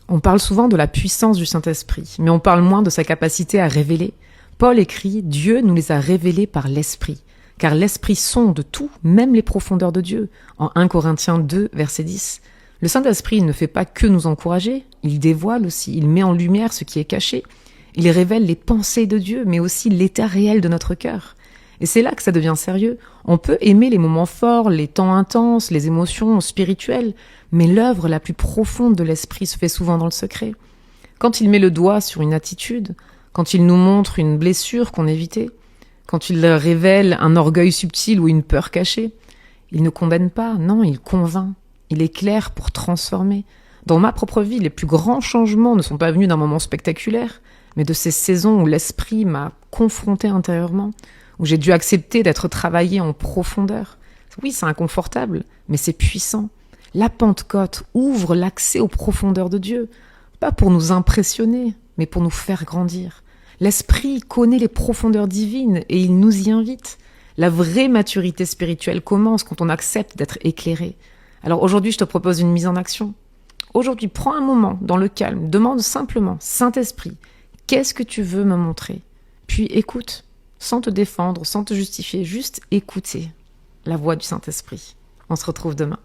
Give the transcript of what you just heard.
On parle souvent de la puissance du Saint-Esprit, mais on parle moins de sa capacité à révéler. Paul écrit « Dieu nous les a révélés par l'Esprit ». Car l'Esprit sonde tout, même les profondeurs de Dieu. En 1 Corinthiens 2, verset 10. Le Saint-Esprit ne fait pas que nous encourager, il dévoile aussi, il met en lumière ce qui est caché. Il révèle les pensées de Dieu, mais aussi l'état réel de notre cœur. Et c'est là que ça devient sérieux. On peut aimer les moments forts, les temps intenses, les émotions spirituelles, mais l'œuvre la plus profonde de l'Esprit se fait souvent dans le secret. Quand il met le doigt sur une attitude, quand il nous montre une blessure qu'on évitait, quand il révèle un orgueil subtil ou une peur cachée, il ne condamne pas, non, il convainc. Il éclaire pour transformer. Dans ma propre vie, les plus grands changements ne sont pas venus d'un moment spectaculaire, mais de ces saisons où l'esprit m'a confronté intérieurement, où j'ai dû accepter d'être travaillé en profondeur. Oui, c'est inconfortable, mais c'est puissant. La Pentecôte ouvre l'accès aux profondeurs de Dieu, pas pour nous impressionner, mais pour nous faire grandir. L'Esprit connaît les profondeurs divines et il nous y invite. La vraie maturité spirituelle commence quand on accepte d'être éclairé. Alors aujourd'hui, je te propose une mise en action. Aujourd'hui, prends un moment dans le calme, demande simplement, Saint-Esprit, qu'est-ce que tu veux me montrer? Puis écoute, sans te défendre, sans te justifier, juste écouter la voix du Saint-Esprit. On se retrouve demain.